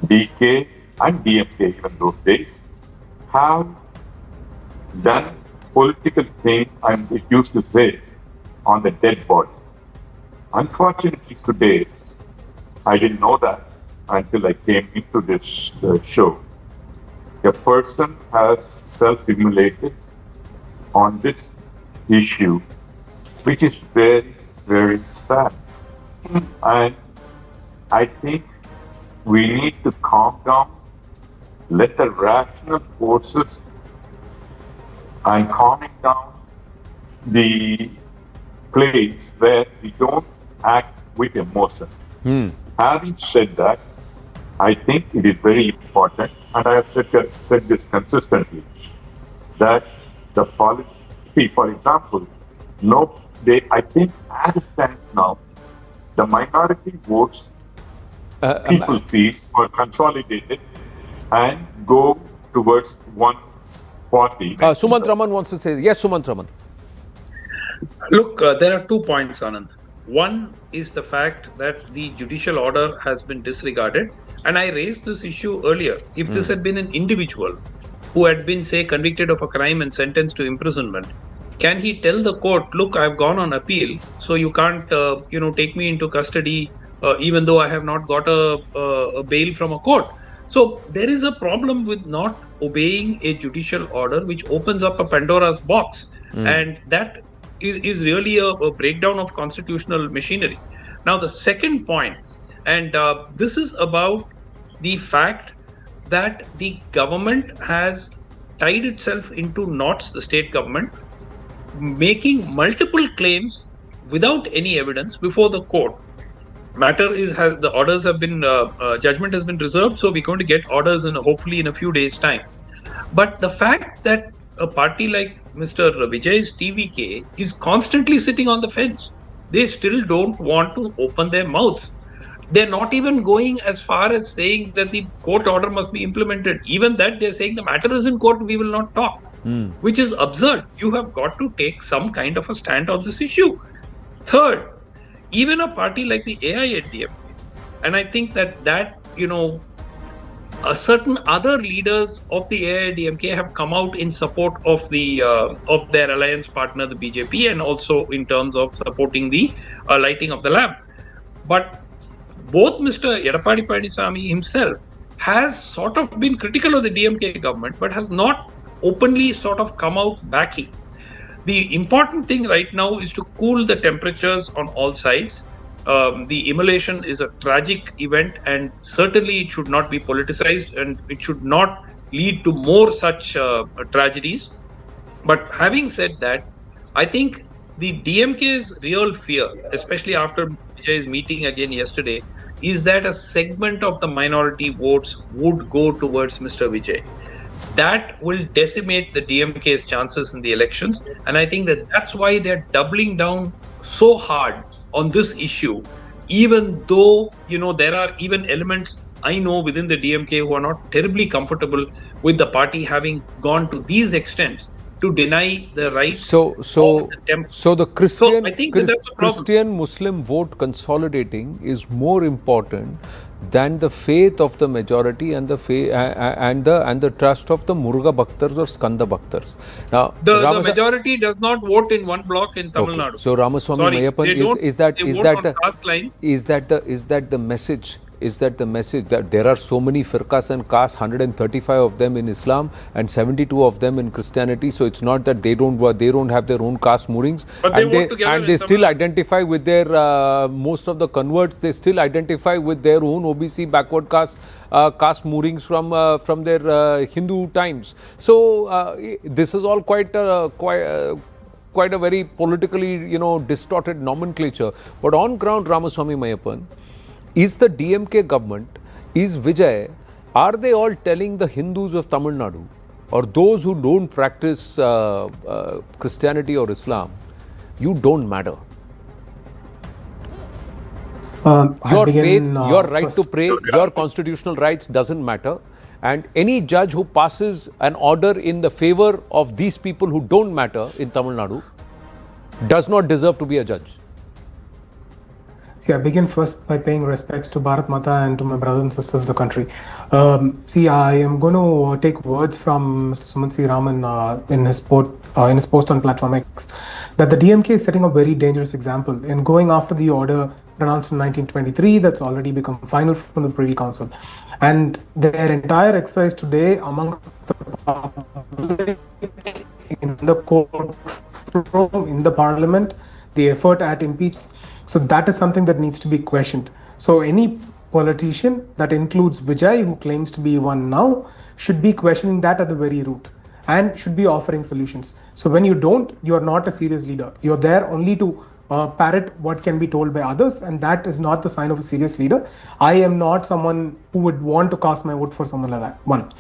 DK and DMK, even those days, have done political thing, and it used to say, on the dead body. Unfortunately today, I didn't know that, until I came into this show. A person has self-immolated on this issue, which is very, very sad. And I think we need to calm down, let the rational forces and calming down the place where we don't act with emotion. Having said that, I think it is very important, and I have said this consistently, that the policy, for example, I think as it stands now, the minority votes people feel are consolidated and go towards one party. Sumant Raman wants to say, yes, Sumant Raman. Look, there are 2 points, Anand. One is the fact that the judicial order has been disregarded. And I raised this issue earlier. If this had been an individual who had been, say, convicted of a crime and sentenced to imprisonment, can he tell the court, look, I've gone on appeal, so you can't, take me into custody, even though I have not got a bail from a court? So there is a problem with not obeying a judicial order, which opens up a Pandora's box. And that is really a breakdown of constitutional machinery. Now, the second point, and this is about the fact that the government has tied itself into knots, the state government, making multiple claims without any evidence before the court. Matter is, the orders have been, judgment has been reserved, so we're going to get orders hopefully in a few days' time. But the fact that a party like Mr. Vijay's TVK is constantly sitting on the fence, they still don't want to open their mouths. They're not even going as far as saying that the court order must be implemented. Even that, they're saying the matter is in court, we will not talk, which is absurd. You have got to take some kind of a stand on this issue. Third, even a party like the AIADMK, and I think that certain other leaders of the AIADMK have come out in support of the of their alliance partner, the BJP, and also in terms of supporting the lighting of the lamp. But both Mr. Edappadi Palaniswamy himself has sort of been critical of the DMK government, but has not openly sort of come out backing. The important thing right now is to cool the temperatures on all sides. The immolation is a tragic event, and certainly it should not be politicized, and it should not lead to more such tragedies. But having said that, I think the DMK's real fear, especially after Vijay's meeting again yesterday, is that a segment of the minority votes would go towards Mr. Vijay. That will decimate the DMK's chances in the elections. And I think that that's why they're doubling down so hard on this issue, even though, there are even elements I know within the DMK who are not terribly comfortable with the party having gone to these extents to deny the rights So the Christian, I think that's a problem. Christian Muslim vote consolidating is more important than the faith of the majority and the and the trust of the Muruga Bhaktars or Skanda Bhaktars. Now, the majority does not vote in one block in Tamil Nadu. So Ramaswamy Mayappan, is that the message? Is that the message that there are so many firqas and castes, 135 of them in Islam and 72 of them in Christianity? So it's not that they don't have their own caste moorings, but they still identify with their most of the converts. They still identify with their own OBC backward caste moorings from their Hindu times. So this is all quite a very politically distorted nomenclature. But on ground, Ramaswamy Mayappan, is the DMK government, is Vijay, are they all telling the Hindus of Tamil Nadu or those who don't practice Christianity or Islam, you don't matter? Your faith, your right to pray, your constitutional rights doesn't matter. And any judge who passes an order in the favor of these people who don't matter in Tamil Nadu does not deserve to be a judge. See, I begin first by paying respects to Bharat Mata and to my brothers and sisters of the country. See, I am going to take words from Mr. Sumant C. Raman in his post on Platform X, that the DMK is setting a very dangerous example in going after the order pronounced in 1923 that's already become final from the Privy Council. And their entire exercise today amongst the public, in the courtroom, in the parliament, the effort at impeachment. So that is something that needs to be questioned. So any politician, that includes Vijay, who claims to be one now, should be questioning that at the very root and should be offering solutions. So when you don't, you are not a serious leader. You're there only to parrot what can be told by others, and that is not the sign of a serious leader. I am not someone who would want to cast my vote for someone like that. One.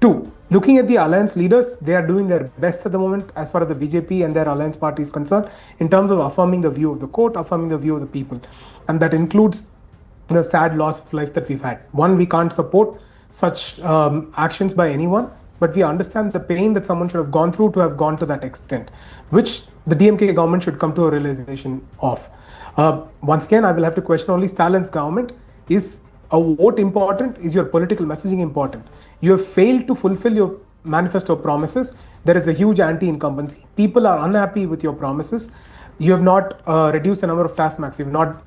Two, looking at the alliance leaders, they are doing their best at the moment as far as the BJP and their alliance party is concerned in terms of affirming the view of the court, affirming the view of the people. And that includes the sad loss of life that we've had. One, we can't support such actions by anyone, but we understand the pain that someone should have gone through to have gone to that extent, which the DMK government should come to a realization of. Once again, I will have to question only Stalin's government. Is a vote important? Is your political messaging important? You have failed to fulfill your manifesto promises. There is a huge anti-incumbency. People are unhappy with your promises. You have not reduced the number of task max. You have not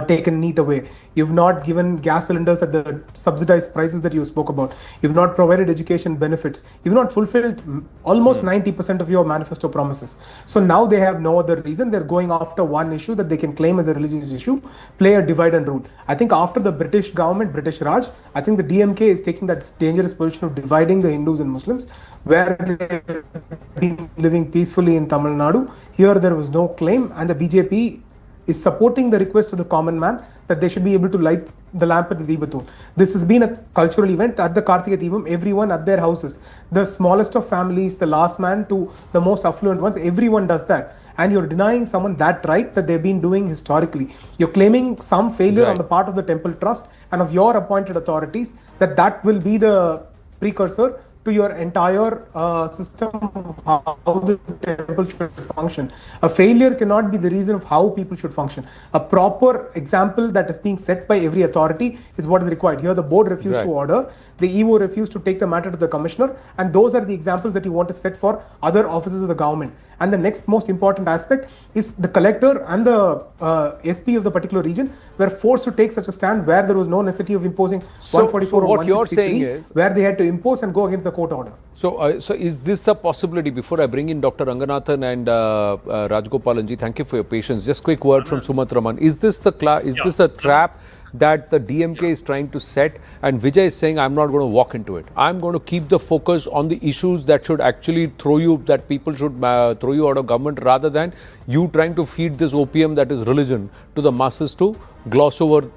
taken NEET away. You've not given gas cylinders at the subsidized prices that you spoke about. You've not provided education benefits. You've not fulfilled almost 90% of your manifesto promises. So now they have no other reason. They're going after one issue that they can claim as a religious issue, play a divide and rule. I think after the British government, British Raj, I think the DMK is taking that dangerous position of dividing the Hindus and Muslims, where they've been living peacefully in Tamil Nadu. Here there was no claim, and the BJP is supporting the request of the common man that they should be able to light the lamp at the Deepathul. This has been a cultural event at the Kartika Deepam, everyone at their houses. The smallest of families, the last man to the most affluent ones, everyone does that. And you're denying someone that right that they've been doing historically. You're claiming some failure on the part of the temple trust and of your appointed authorities that will be the precursor to your entire system of how the temple should function. A failure cannot be the reason of how people should function. A proper example that is being set by every authority is what is required. Here the board refused to order, the EO refused to take the matter to the commissioner, and those are the examples that you want to set for other offices of the government. And the next most important aspect is the collector and the SP of the particular region were forced to take such a stand where there was no necessity of imposing 144 or 163, where they had to impose and go against the court order. So is this a possibility? Before I bring in Dr. Ranganathan and Rajgopalanji, thank you for your patience. Just quick word from Sumant Raman. Is this a trap that the DMK is trying to set, and Vijay is saying, I'm not going to walk into it. I'm going to keep the focus on the issues that should actually that people should throw you out of government, rather than you trying to feed this opium that is religion to the masses to gloss over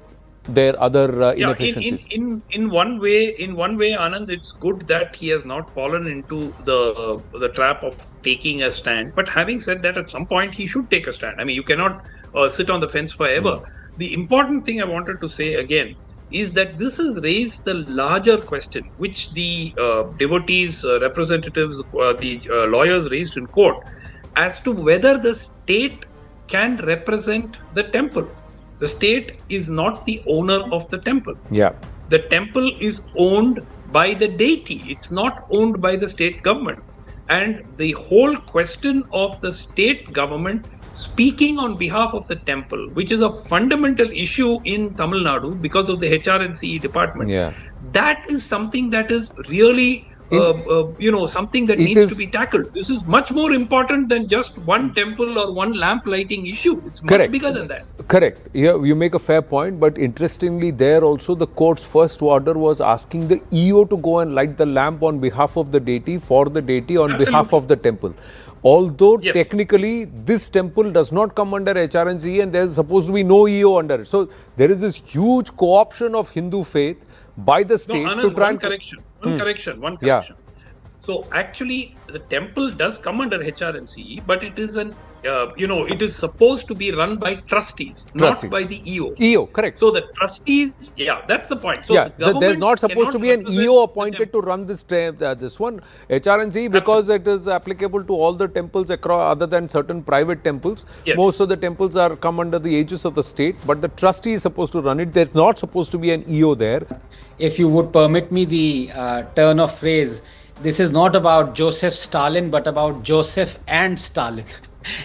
their other inefficiencies. In one way, Anand, it's good that he has not fallen into the trap of taking a stand. But having said that, at some point he should take a stand. I mean, you cannot sit on the fence forever. The important thing I wanted to say again is that this has raised the larger question, which the devotees, representatives, the lawyers raised in court, as to whether the state can represent the temple. The state is not the owner of the temple. Yeah. The temple is owned by the deity. It's not owned by the state government. And the whole question of the state government speaking on behalf of the temple, which is a fundamental issue in Tamil Nadu because of the HRNCE department. Yeah. That is something that is really, something that needs to be tackled. This is much more important than just one temple or one lamp lighting issue. It's much bigger than that. Correct. Yeah, you make a fair point, but interestingly, there also the court's first order was asking the EO to go and light the lamp on behalf of the deity, for the deity, on behalf of the temple. Although technically this temple does not come under HRNCE and there is supposed to be no EO under it. So there is this huge co-option of Hindu faith by the state to try and... One correction. Yeah. So actually the temple does come under HRNCE, but it is an it is supposed to be run by trustees, Trustee. not by the EO. EO, correct. So the trustees, that's the point. So Yeah, the so there's government not supposed to be an cannot represent EO the appointed to run this one, HRNG, because it is applicable to all the temples across, other than certain private temples. Yes. Most of the temples are come under the aegis of the state, but the trustee is supposed to run it. There's not supposed to be an EO there. If you would permit me the turn of phrase, this is not about Joseph Stalin, but about Joseph and Stalin.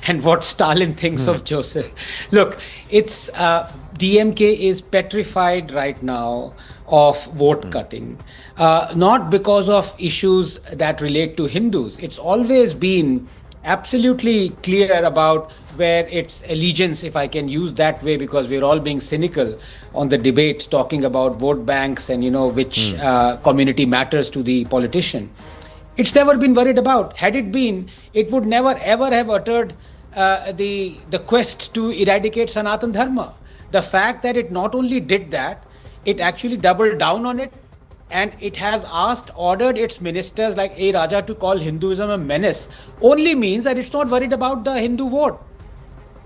And what Stalin thinks of Joseph. Look, it's DMK is petrified right now of vote cutting, not because of issues that relate to Hindus. It's always been absolutely clear about where its allegiance, if I can use that way, because we're all being cynical on the debate, talking about vote banks and which community matters to the politician. It's never been worried about. Had it been, it would never ever have uttered the quest to eradicate Sanatan Dharma. The fact that it not only did that, it actually doubled down on it, and it has ordered its ministers like A. Raja to call Hinduism a menace, only means that it's not worried about the Hindu vote.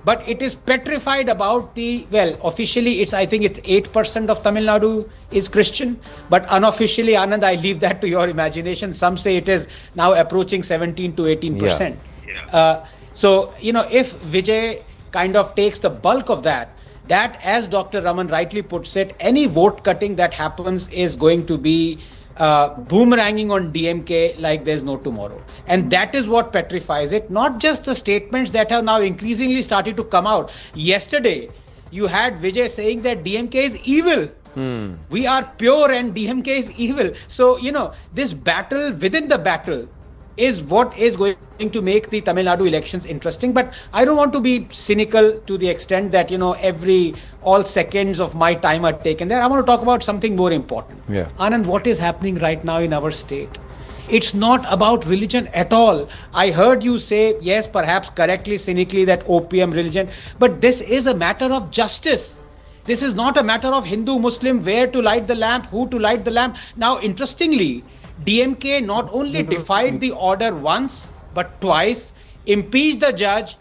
But it is petrified about officially I think it's 8% of Tamil Nadu is Christian, but unofficially, Anand, I leave that to your imagination. Some say it is now approaching 17 to 18%. Yeah. So, if Vijay kind of takes the bulk of that, as Dr. Raman rightly puts it, any vote cutting that happens is going to be boomeranging on DMK like there's no tomorrow. And that is what petrifies it, not just the statements that have now increasingly started to come out. Yesterday, you had Vijay saying that DMK is evil. We are pure and DMK is evil. So, this battle within the battle is what is going to make the Tamil Nadu elections interesting. But I don't want to be cynical to the extent that, all seconds of my time are taken there. I want to talk about something more important. Yeah. Anand, what is happening right now in our state? It's not about religion at all. I heard you say, yes, perhaps correctly, cynically, that opium religion, but this is a matter of justice. This is not a matter of Hindu, Muslim, where to light the lamp, who to light the lamp. Now, interestingly, DMK not only defied the order once, but twice, impeached the judge,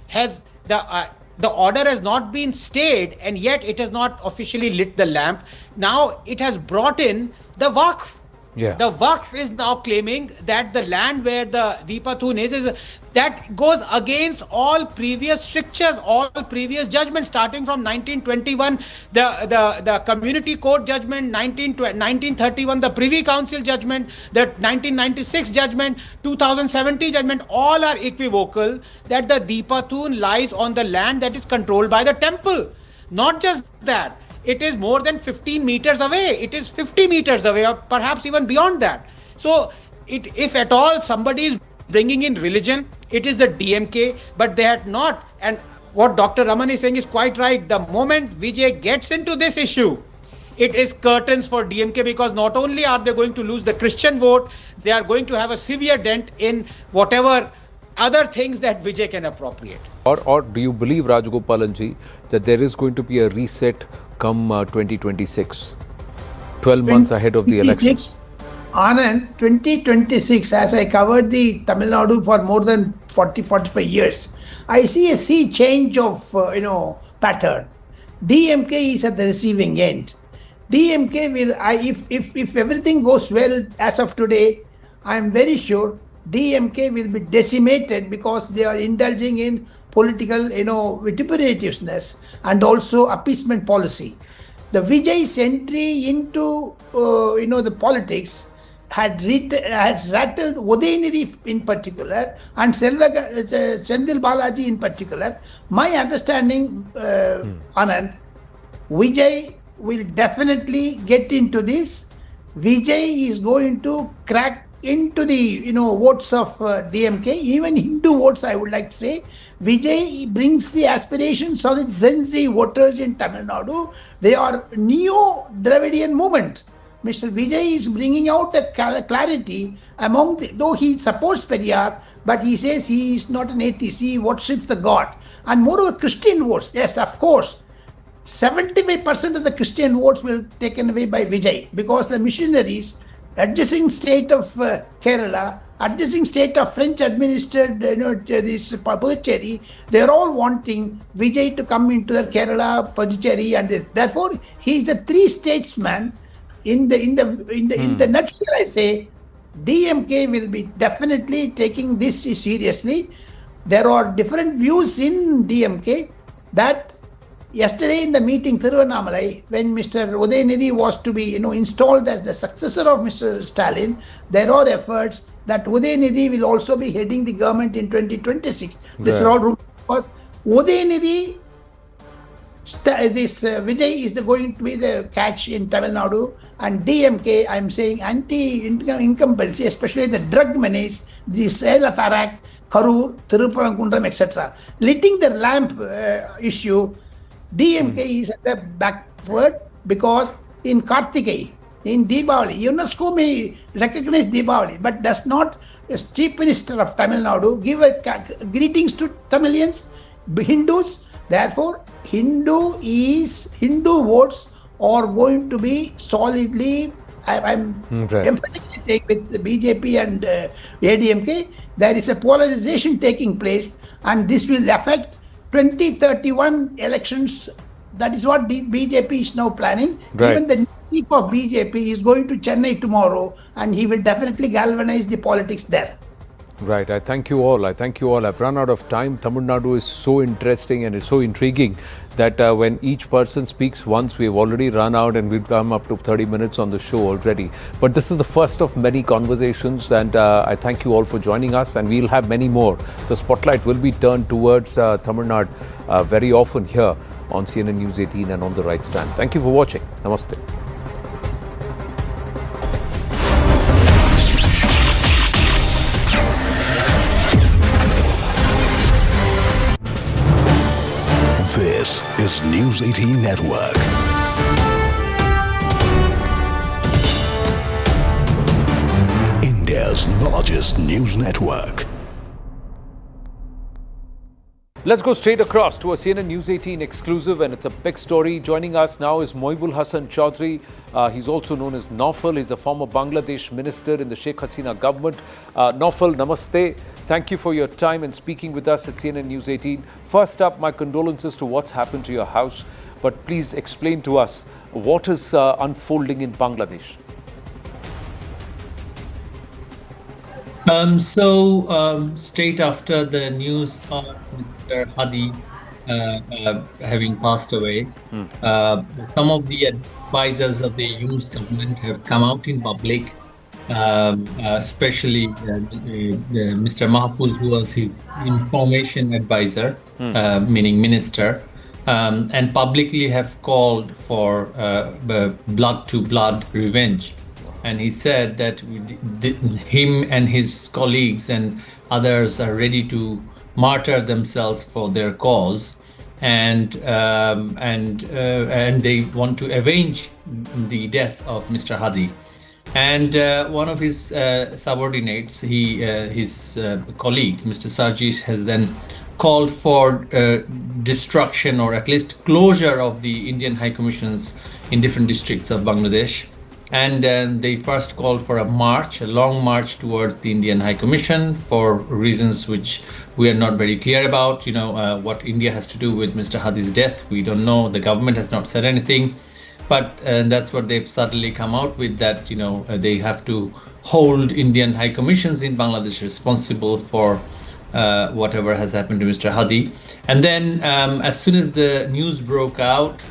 has the order has not been stayed, and yet it has not officially lit the lamp. Now it has brought in the Waqf. Yeah. The Waqf is now claiming that the land where the Deepathoon is that goes against all previous strictures, all previous judgments, starting from 1921, the Community Court judgment, 1931, the Privy Council judgment, the 1996 judgment, 2017 judgment, all are equivocal that the Deepathoon lies on the land that is controlled by the temple. Not just that, it is more than 15 meters away. It is 50 meters away, or perhaps even beyond that. So, if at all somebody is bringing in religion, it is the DMK, but they had not. And what Dr. Raman is saying is quite right. The moment Vijay gets into this issue, it is curtains for DMK, because not only are they going to lose the Christian vote, they are going to have a severe dent in whatever other things that Vijay can appropriate. Or do you believe, Rajagopalanji, that there is going to be a reset come 2026, 12 months ahead of the elections? Anand, 2026, as I covered the Tamil Nadu for more than 40-45 years, I see a sea change of, pattern. DMK is at the receiving end. DMK will, if everything goes well as of today, I am very sure DMK will be decimated, because they are indulging in political, vituperativeness and also appeasement policy. The Vijay's entry into, the politics had rattled Udayanidhi in particular and Sendil Balaji in particular. My understanding, Anand, Vijay will definitely get into this. Vijay is going to crack into the votes of DMK, even Hindu votes, I would like to say. Vijay brings the aspirations of the Gen Z voters in Tamil Nadu. They are neo-Dravidian movement. Mr. Vijay is bringing out a clarity among though he supports Periyar, but he says he is not an atheist, he worships the God. And moreover, Christian votes, yes, of course, 75% of the Christian votes will be taken away by Vijay, because the missionaries, adjacent state of Kerala, adjacent state of French administered, this Puducherry, they're all wanting Vijay to come into the Kerala, Puducherry, and this. Therefore, he's a three statesman. In the nutshell, I say, DMK will be definitely taking this seriously. There are different views in DMK that yesterday in the meeting Thiruvannamalai, when Mr. Udayanidhi was to be installed as the successor of Mr. Stalin, there are efforts that Udayanidhi will also be heading the government in 2026. This is all rumors because Udayanidhi, Vijay is going to be the catch in Tamil Nadu, and DMK, I'm saying anti-incumbency, especially the drug menace, the sale of Arak, Karur, Tirupurankundram, etc. Lighting the lamp issue, DMK is at the backward because in Kartikai, in Deepavali, UNESCO may recognize Deepavali, but does not, as Chief Minister of Tamil Nadu, give greetings to Tamilians, Hindus. Therefore, Hindu votes are going to be solidly, I'm emphatically saying with the BJP and ADMK, there is a polarization taking place, and this will affect 2031 elections. That is what the BJP is now planning. Right. Even the chief of BJP is going to Chennai tomorrow, and he will definitely galvanize the politics there. Right. I thank you all. I've run out of time. Tamil Nadu is so interesting and it's so intriguing that when each person speaks once, we've already run out and we've come up to 30 minutes on the show already. But this is the first of many conversations, and I thank you all for joining us, and we'll have many more. The spotlight will be turned towards Tamil Nadu very often here on CNN News 18 and on the right stand. Thank you for watching. Namaste. This is News 18 Network. India's largest news network. Let's go straight across to a CNN News 18 exclusive, and it's a big story. Joining us now is Moibul Hasan Chaudhry. He's also known as Naufal. He's a former Bangladesh minister in the Sheikh Hasina government. Naufal, namaste. Thank you for your time and speaking with us at CNN News 18. First up, my condolences to what's happened to your house, but please explain to us what is unfolding in Bangladesh. Straight after the news of Mr. Hadi having passed away, some of the advisors of the Yunus government have come out in public, especially Mr. Mahfouz, who was his information advisor, meaning minister, and publicly have called for blood-to-blood revenge. And he said that him and his colleagues and others are ready to martyr themselves for their cause, and they want to avenge the death of Mr. Hadi. And one of his subordinates, his colleague, Mr. Sarjis, has then called for destruction or at least closure of the Indian High Commissions in different districts of Bangladesh. And they first called for a long march towards the Indian High Commission for reasons which we are not very clear about. What India has to do with Mr. Hadi's death, we don't know. The government has not said anything. But that's what they've suddenly come out with, that they have to hold Indian High Commissions in Bangladesh responsible for whatever has happened to Mr. Hadi. And then as soon as the news broke out,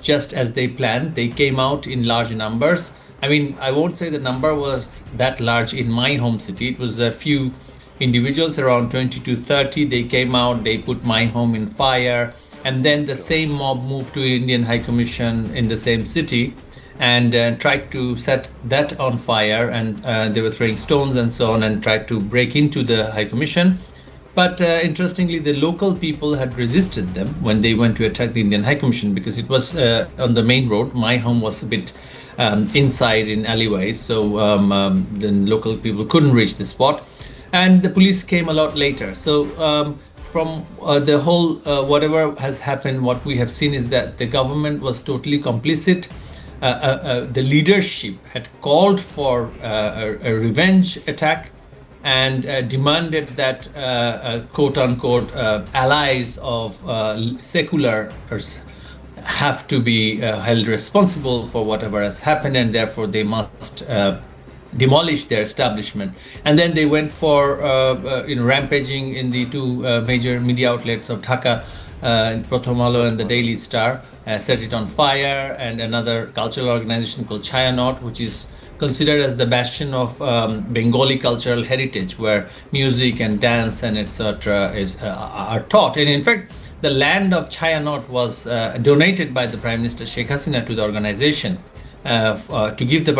just as they planned, they came out in large numbers. I mean, I won't say the number was that large in my home city. It was a few individuals, around 20 to 30. They came out, they put my home in fire. And then the same mob moved to Indian High Commission in the same city and tried to set that on fire. And they were throwing stones and so on and tried to break into the High Commission. But interestingly, the local people had resisted them when they went to attack the Indian High Commission, because it was on the main road. My home was a bit inside in alleyways, so then local people couldn't reach the spot. And the police came a lot later. So from the whole, whatever has happened, what we have seen is that the government was totally complicit. the leadership had called for a revenge attack and demanded that quote unquote allies of seculars have to be held responsible for whatever has happened, and therefore they must demolish their establishment. And then they went for rampaging in the two major media outlets of Dhaka, Prothom Alo and the Daily Star, set it on fire, and another cultural organization called Chayanot, which is considered as the bastion of Bengali cultural heritage, where music and dance and etc. are taught. And in fact, the land of Chayanot was donated by the Prime Minister Sheikh Hasina to the organization to give the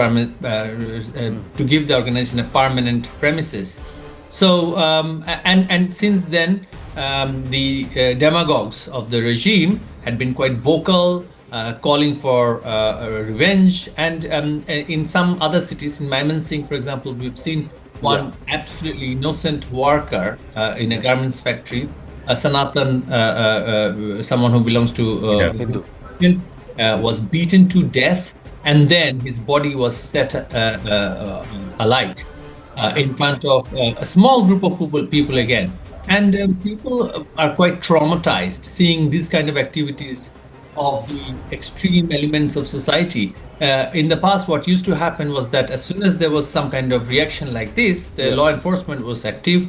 organization a permanent premises. So and since then, the demagogues of the regime had been quite vocal, calling for revenge. And in some other cities, in Mymensingh, for example, we've seen one absolutely innocent worker in a garments factory, a Sanatan, someone who belongs to Hindu, was beaten to death, and then his body was set alight in front of a small group of people again. And people are quite traumatized seeing these kind of activities of the extreme elements of society. In the past, what used to happen was that as soon as there was some kind of reaction like this, the law enforcement was active.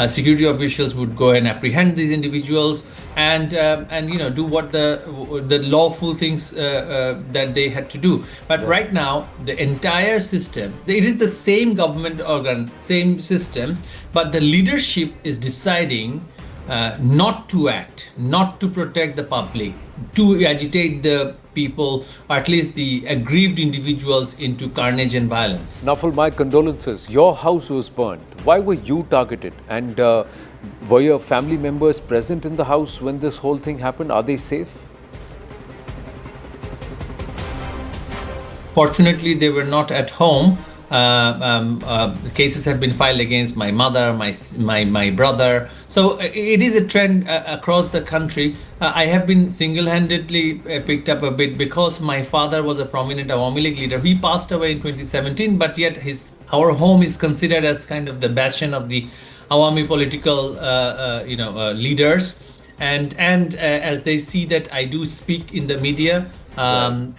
Security officials would go and apprehend these individuals and do what the lawful things that they had to do. But right now, the entire system, it is the same government organ, same system, but the leadership is deciding not to act, not to protect the public, to agitate the people, or at least the aggrieved individuals, into carnage and violence. Naful, my condolences. Your house was burned. Why were you targeted? And were your family members present in the house when this whole thing happened? Are they safe? Fortunately, they were not at home. Cases have been filed against my mother, my brother. So it is a trend across the country. I have been single-handedly picked up a bit because my father was a prominent Awami League leader. He passed away in 2017, but yet our home is considered as kind of the bastion of the Awami political leaders. And as they see that I do speak in the media, and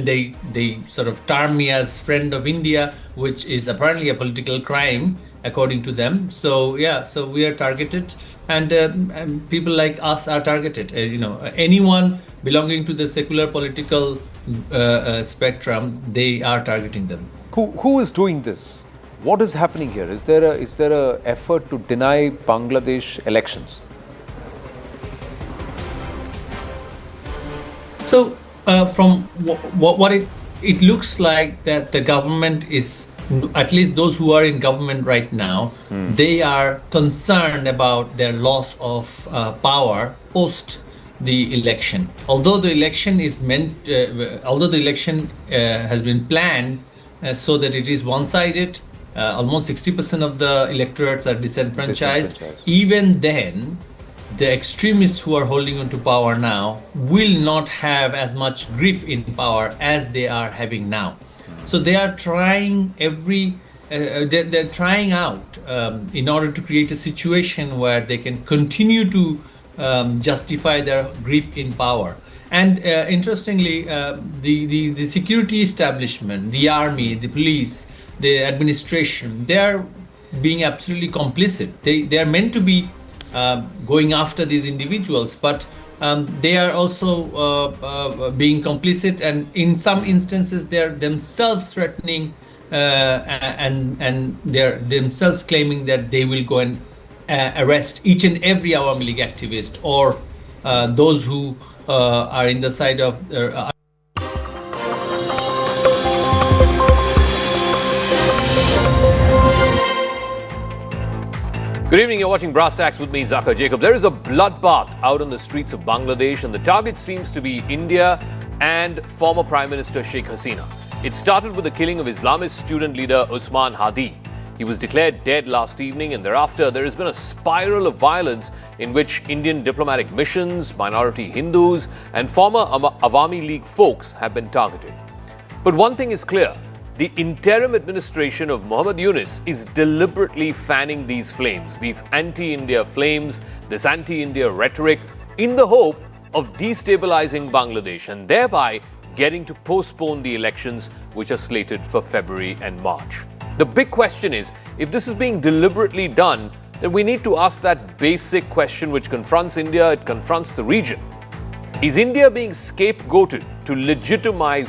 they sort of term me as friend of India, which is apparently a political crime according to them. So so we are targeted, and people like us are targeted. Anyone belonging to the secular political spectrum, they are targeting them. Who is doing this? What is happening here? Is there a effort to deny Bangladesh elections? So from what it looks like, that the government is, at least those who are in government right now, they are concerned about their loss of power post the election. Although the election is has been planned so that it is one-sided, almost 60% of the electorates are disenfranchised. Even then, the extremists who are holding on to power now will not have as much grip in power as they are having now. So they are trying they're trying out in order to create a situation where they can continue to justify their grip in power. And interestingly, the security establishment, the army, the police, the administration, they are being absolutely complicit. They are meant to be going after these individuals, but they are also being complicit, and in some instances they are themselves threatening and they're themselves claiming that they will go and arrest each and every Awami League activist or those who are in the side of Good evening, you're watching Brass Tacks with me, Dhaka Jacob. There is a bloodbath out on the streets of Bangladesh, and the target seems to be India and former Prime Minister Sheikh Hasina. It started with the killing of Islamist student leader Osman Hadi. He was declared dead last evening, and thereafter there has been a spiral of violence in which Indian diplomatic missions, minority Hindus, and former Awami League folks have been targeted. But one thing is clear. The interim administration of Muhammad Yunus is deliberately fanning these flames, these anti-India flames, this anti-India rhetoric, in the hope of destabilizing Bangladesh and thereby getting to postpone the elections which are slated for February and March. The big question is, if this is being deliberately done, then we need to ask that basic question which confronts India, it confronts the region. Is India being scapegoated to legitimize